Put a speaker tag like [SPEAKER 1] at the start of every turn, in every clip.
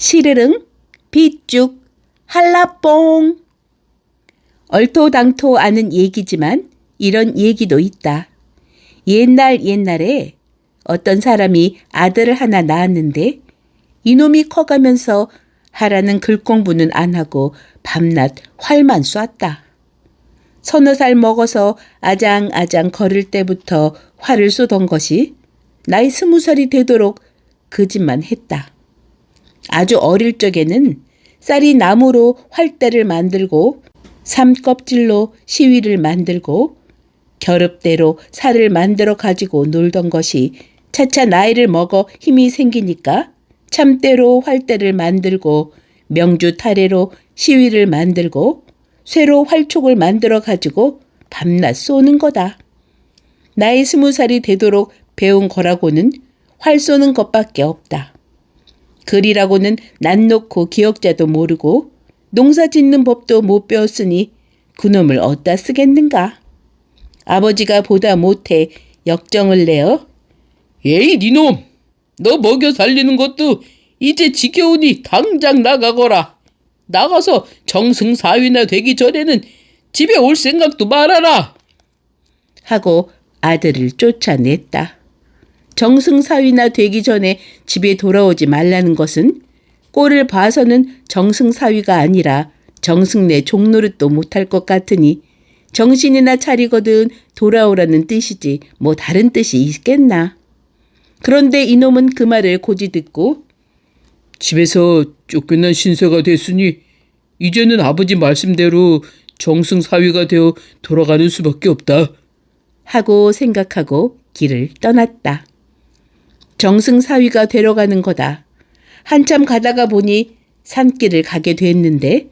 [SPEAKER 1] 시르릉, 빗죽, 한라뽕. 얼토당토 아는 얘기지만 이런 얘기도 있다. 옛날에 어떤 사람이 아들을 하나 낳았는데 이놈이 커가면서 하라는 글공부는 안 하고 밤낮 활만 쐈다. 서너 살 먹어서 아장아장 걸을 때부터 활을 쏘던 것이 나이 20살이 되도록 그 짓만 했다. 아주 어릴 적에는 쌀이 나무로 활대를 만들고 삼껍질로 시위를 만들고 겨릅대로 살을 만들어 가지고 놀던 것이 차차 나이를 먹어 힘이 생기니까 참대로 활대를 만들고 명주 타래로 시위를 만들고 쇠로 활촉을 만들어 가지고 밤낮 쏘는 거다. 나이 20살이 되도록 배운 거라고는 활 쏘는 것밖에 없다. 글이라고는 난 놓고 기억자도 모르고 농사 짓는 법도 못 배웠으니 그놈을 어디다 쓰겠는가. 아버지가 보다 못해 역정을 내어
[SPEAKER 2] 에이 니놈, 너 먹여 살리는 것도 이제 지겨우니 당장 나가거라. 나가서 정승사위나 되기 전에는 집에 올 생각도 말아라.
[SPEAKER 1] 하고 아들을 쫓아냈다. 정승사위나 되기 전에 집에 돌아오지 말라는 것은 꼴을 봐서는 정승사위가 아니라 정승내 종노릇도 못할 것 같으니 정신이나 차리거든 돌아오라는 뜻이지 뭐 다른 뜻이 있겠나. 그런데 이놈은 그 말을 고지 듣고
[SPEAKER 2] 집에서 쫓겨난 신세가 됐으니 이제는 아버지 말씀대로 정승사위가 되어 돌아가는 수밖에 없다.
[SPEAKER 1] 하고 생각하고 길을 떠났다. 정승사위가 되러 가는 거다. 한참 가다가 보니 산길을 가게 됐는데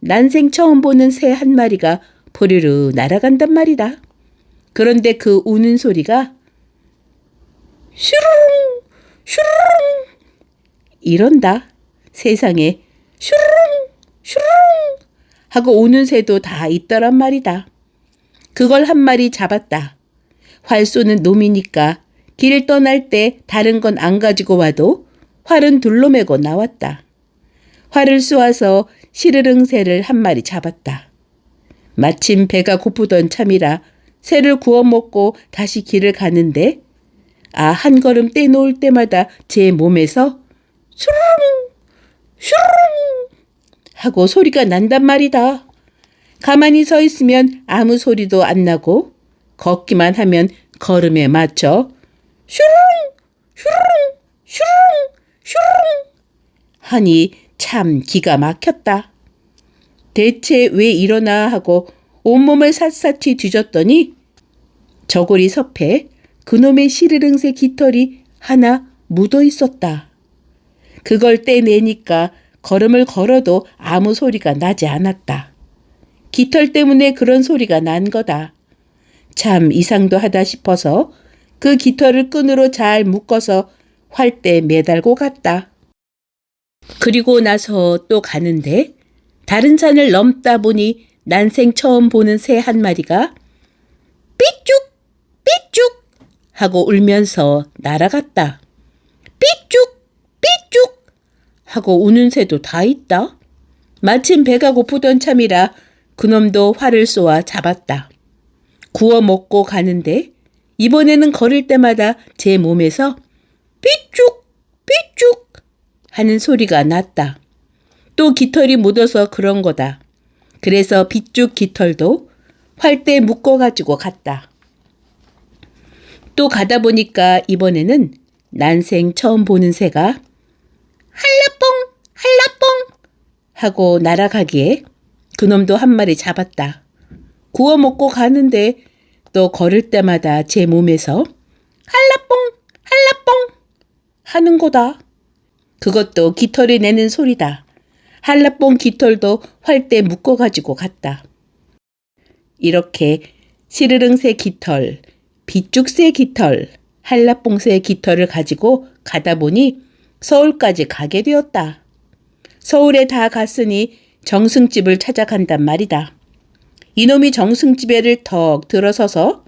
[SPEAKER 1] 난생 처음 보는 새 한 마리가 포르르 날아간단 말이다. 그런데 그 우는 소리가 슈르릉 슈르릉 이런다. 세상에 슈르릉 슈르릉 하고 우는 새도 다 있더란 말이다. 그걸 한 마리 잡았다. 활 쏘는 놈이니까 길 떠날 때 다른 건 안 가지고 와도 활은 둘러매고 나왔다. 활을 쏘아서 시르릉 새를 한 마리 잡았다. 마침 배가 고프던 참이라 새를 구워 먹고 다시 길을 가는데 한 걸음 떼놓을 때마다 제 몸에서 슈르릉 슈르릉 하고 소리가 난단 말이다. 가만히 서 있으면 아무 소리도 안 나고 걷기만 하면 걸음에 맞춰 슈르릉 슈르릉 슈르릉 슈르릉 하니 참 기가 막혔다. 대체 왜 이러나 하고 온몸을 샅샅이 뒤졌더니 저고리 섭에 그놈의 시르릉새 깃털이 하나 묻어 있었다. 그걸 떼내니까 걸음을 걸어도 아무 소리가 나지 않았다. 깃털 때문에 그런 소리가 난 거다. 참 이상도 하다 싶어서 그 깃털을 끈으로 잘 묶어서 활대에 매달고 갔다. 그리고 나서 또 가는데 다른 산을 넘다 보니 난생 처음 보는 새 한 마리가 삐쭉 삐쭉 하고 울면서 날아갔다. 삐쭉 삐쭉 하고 우는 새도 다 있다. 마침 배가 고프던 참이라 그놈도 활을 쏘아 잡았다. 구워 먹고 가는데 이번에는 걸을 때마다 제 몸에서 삐쭉 삐쭉 하는 소리가 났다. 또 깃털이 묻어서 그런 거다. 그래서 빗죽 깃털도 활대에 묶어가지고 갔다. 또 가다 보니까 이번에는 난생 처음 보는 새가 한라뽕 한라뽕 하고 날아가기에 그놈도 한 마리 잡았다. 구워 먹고 가는데 또 걸을 때마다 제 몸에서 한라뽕 한라뽕 하는 거다. 그것도 깃털이 내는 소리다. 한라뽕 깃털도 활대에 묶어가지고 갔다. 이렇게 시르릉새 깃털, 빗죽새 깃털, 한라뽕새 깃털을 가지고 가다 보니 서울까지 가게 되었다. 서울에 다 갔으니 정승집을 찾아간단 말이다. 이놈이 정승집에를 턱 들어서서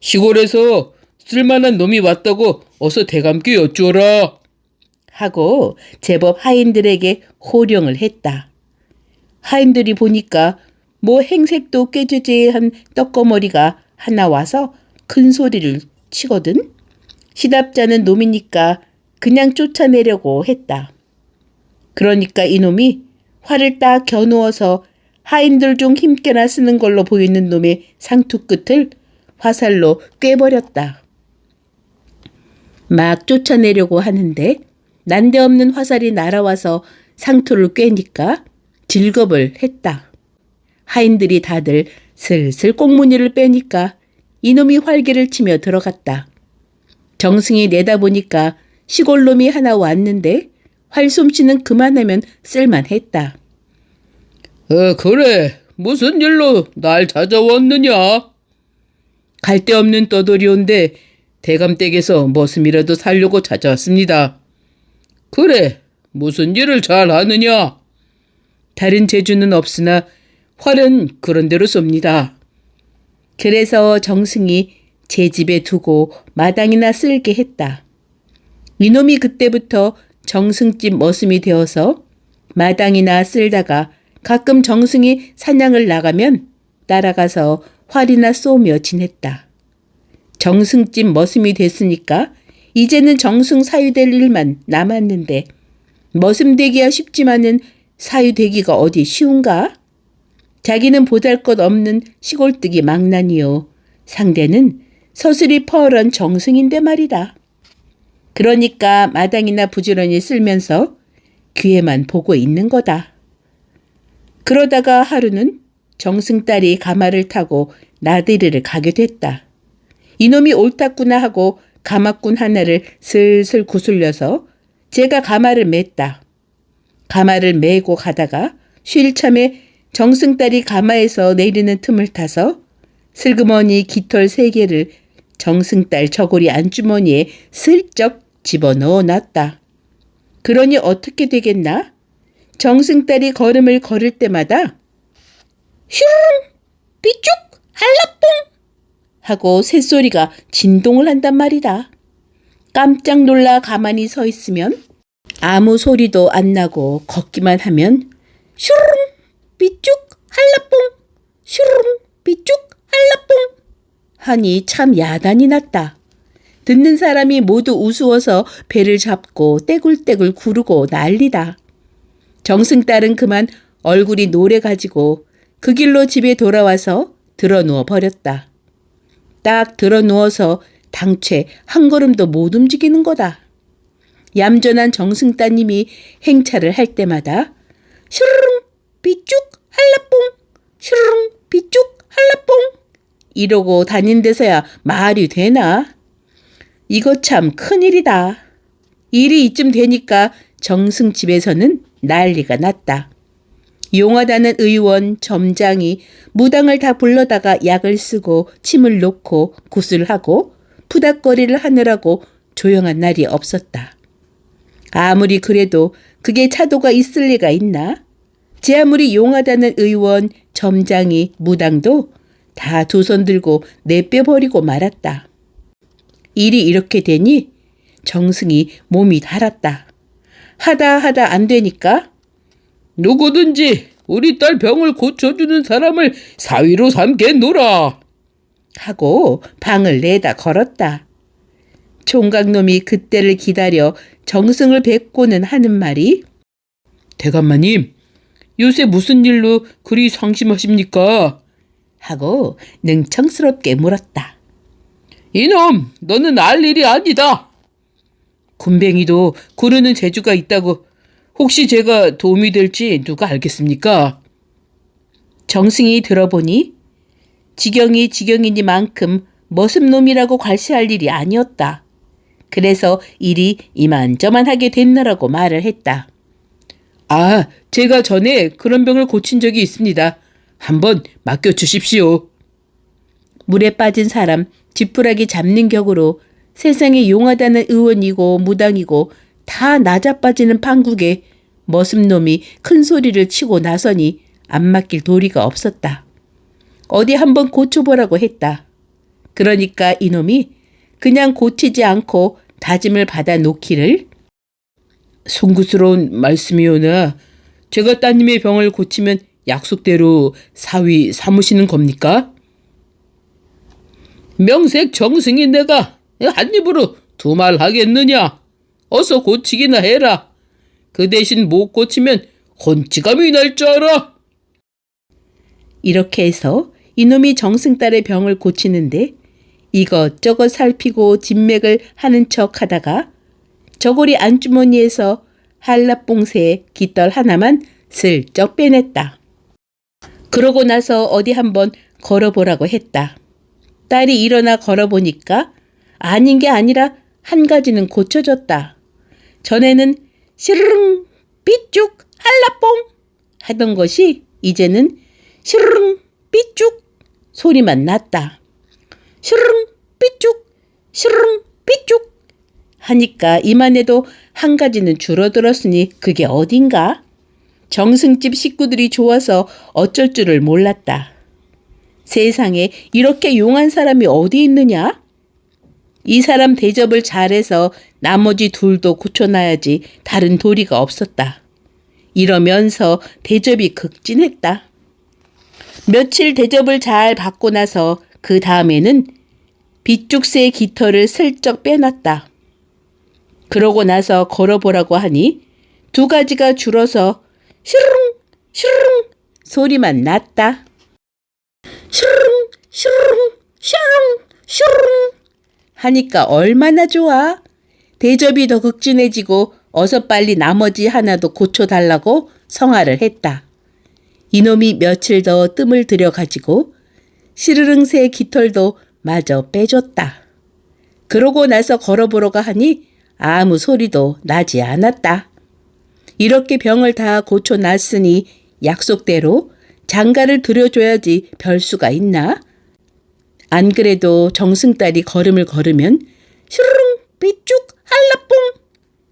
[SPEAKER 2] 시골에서 쓸만한 놈이 왔다고 어서 대감께 여쭈어라.
[SPEAKER 1] 하고 제법 하인들에게 호령을 했다. 하인들이 보니까 뭐 행색도 꾀죄죄한 떡거머리가 하나 와서 큰 소리를 치거든. 시답잖은 놈이니까 그냥 쫓아내려고 했다. 그러니까 이놈이 활을 딱 겨누어서 하인들 중 힘께나 쓰는 걸로 보이는 놈의 상투 끝을 화살로 꿰버렸다. 막 쫓아내려고 하는데 난데없는 화살이 날아와서 상투를 꿰니까 질겁을 했다. 하인들이 다들 슬슬 꽁무니를 빼니까 이놈이 활개를 치며 들어갔다. 정승이 내다보니까 시골놈이 하나 왔는데 활솜씨는 그만하면 쓸만했다.
[SPEAKER 2] 그래. 무슨 일로 날 찾아왔느냐?
[SPEAKER 1] 갈 데 없는 떠돌이온데 대감댁에서 머슴이라도 살려고 찾아왔습니다.
[SPEAKER 2] 그래. 무슨 일을 잘 하느냐?
[SPEAKER 1] 다른 재주는 없으나 활은 그런 대로 쏩니다. 그래서 정승이 제 집에 두고 마당이나 쓸게 했다. 이놈이 그때부터 정승집 머슴이 되어서 마당이나 쓸다가 가끔 정승이 사냥을 나가면 따라가서 활이나 쏘며 지냈다. 정승집 머슴이 됐으니까 이제는 정승 사유될 일만 남았는데 머슴 되기야 쉽지만은 사유되기가 어디 쉬운가? 자기는 보잘것없는 시골뜨기 망나니요. 상대는 서슬이 퍼런 정승인데 말이다. 그러니까 마당이나 부지런히 쓸면서 귀에만 보고 있는 거다. 그러다가 하루는 정승딸이 가마를 타고 나들이를 가게 됐다. 이놈이 옳았구나 하고 가마꾼 하나를 슬슬 구슬려서 제가 가마를 맸다. 가마를 메고 가다가 쉴 참에 정승딸이 가마에서 내리는 틈을 타서 슬그머니 깃털 3개를 정승딸 저고리 안주머니에 슬쩍 집어넣어 놨다. 그러니 어떻게 되겠나? 정승딸이 걸음을 걸을 때마다 슈르릉 삐쭉 한라뽕 하고 새소리가 진동을 한단 말이다. 깜짝 놀라 가만히 서 있으면 아무 소리도 안 나고 걷기만 하면 슈르릉 삐쭉 한라뽕 슈르릉 삐쭉 한라뽕 하니 참 야단이 났다. 듣는 사람이 모두 우스워서 배를 잡고 떼굴떼굴 구르고 난리다. 정승딸은 그만 얼굴이 노래가지고 그 길로 집에 돌아와서 드러누워 버렸다. 딱 드러누워서 당최 한 걸음도 못 움직이는 거다. 얌전한 정승따님이 행차를 할 때마다 슈르릉 삐쭉 한라뽕 슈르릉 삐쭉 한라뽕 이러고 다닌 데서야 말이 되나? 이거 참 큰일이다. 일이 이쯤 되니까 정승 집에서는 난리가 났다. 용하다는 의원, 점장이 무당을 다 불러다가 약을 쓰고 침을 놓고 굿을 하고 푸닥거리를 하느라고 조용한 날이 없었다. 아무리 그래도 그게 차도가 있을 리가 있나? 제 아무리 용하다는 의원, 점장이, 무당도 다 두 손 들고 내빼버리고 말았다. 일이 이렇게 되니 정승이 몸이 달았다. 하다 안 되니까
[SPEAKER 2] 누구든지 우리 딸 병을 고쳐주는 사람을 사위로 삼겠노라
[SPEAKER 1] 하고 방을 내다 걸었다. 총각놈이 그때를 기다려 정승을 뵙고는 하는 말이
[SPEAKER 2] 대감마님, 요새 무슨 일로 그리 상심하십니까?
[SPEAKER 1] 하고 능청스럽게 물었다.
[SPEAKER 2] 이놈, 너는 알 일이 아니다.
[SPEAKER 1] 군뱅이도 구르는 재주가 있다고 혹시 제가 도움이 될지 누가 알겠습니까? 정승이 들어보니 지경이 지경이니만큼 머슴놈이라고 괄시할 일이 아니었다. 그래서 일이 이만저만하게 됐나라고 말을 했다. 아, 제가 전에 그런 병을 고친 적이 있습니다. 한번 맡겨주십시오. 물에 빠진 사람 지푸라기 잡는 격으로 세상에 용하다는 의원이고 무당이고 다 낮아빠지는 판국에 머슴놈이 큰 소리를 치고 나서니 안 맡길 도리가 없었다. 어디 한번 고쳐보라고 했다. 그러니까 이놈이 그냥 고치지 않고 다짐을 받아 놓기를
[SPEAKER 2] 송구스러운 말씀이오나 제가 따님의 병을 고치면 약속대로 사위 삼으시는 겁니까? 명색 정승이 내가 한 입으로 두 말 하겠느냐? 어서 고치기나 해라. 그 대신 못 고치면 혼치감이 날 줄 알아.
[SPEAKER 1] 이렇게 해서 이놈이 정승딸의 병을 고치는데 이것저것 살피고 진맥을 하는 척 하다가 저고리 안주머니에서 한라봉새 깃털 하나만 슬쩍 빼냈다. 그러고 나서 어디 한번 걸어보라고 했다. 딸이 일어나 걸어보니까 아닌 게 아니라 한 가지는 고쳐졌다. 전에는 시르릉 삐쭉 한라봉 하던 것이 이제는 시르릉 삐쭉 소리만 났다. 시르릉 삐쭉 시르릉 삐쭉 하니까 이만해도 한 가지는 줄어들었으니 그게 어딘가? 정승집 식구들이 좋아서 어쩔 줄을 몰랐다. 세상에 이렇게 용한 사람이 어디 있느냐? 이 사람 대접을 잘해서 나머지 둘도 고쳐놔야지 다른 도리가 없었다. 이러면서 대접이 극진했다. 며칠 대접을 잘 받고 나서 그 다음에는 빗죽새 깃털을 슬쩍 빼놨다. 그러고 나서 걸어보라고 하니 두 가지가 줄어서 시르릉 시르릉 소리만 났다. 시르릉 시르릉 시르릉 시르릉 하니까 얼마나 좋아. 대접이 더 극진해지고 어서 빨리 나머지 하나도 고쳐달라고 성화를 했다. 이놈이 며칠 더 뜸을 들여가지고 시르릉새 깃털도 마저 빼줬다. 그러고 나서 걸어보러가 하니 아무 소리도 나지 않았다. 이렇게 병을 다 고쳐놨으니 약속대로 장가를 들여줘야지 별수가 있나? 안 그래도 정승딸이 걸음을 걸으면 시르릉 삐쭉 한라뽕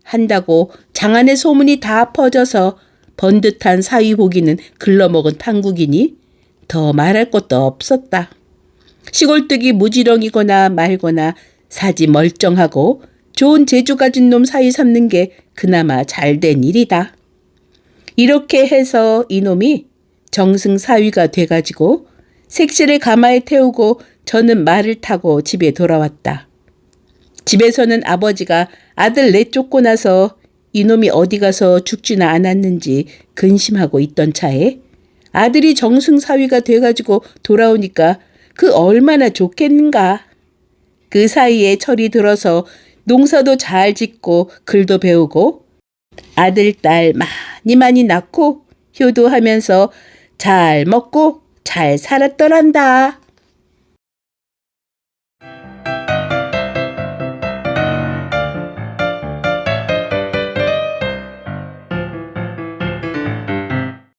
[SPEAKER 1] 한다고 장안의 소문이 다 퍼져서 번듯한 사위 보기는 글러먹은 판국이니 더 말할 것도 없었다. 시골뜨기 무지렁이거나 말거나 사지 멀쩡하고 좋은 재주 가진 놈 사위 삼는 게 그나마 잘된 일이다. 이렇게 해서 이놈이 정승 사위가 돼가지고 색시를 가마에 태우고 저는 말을 타고 집에 돌아왔다. 집에서는 아버지가 아들 내쫓고 나서 이놈이 어디 가서 죽지나 않았는지 근심하고 있던 차에 아들이 정승사위가 돼가지고 돌아오니까 그 얼마나 좋겠는가. 그 사이에 철이 들어서 농사도 잘 짓고 글도 배우고 아들, 딸 많이 낳고 효도하면서 잘 먹고 잘 살았더란다.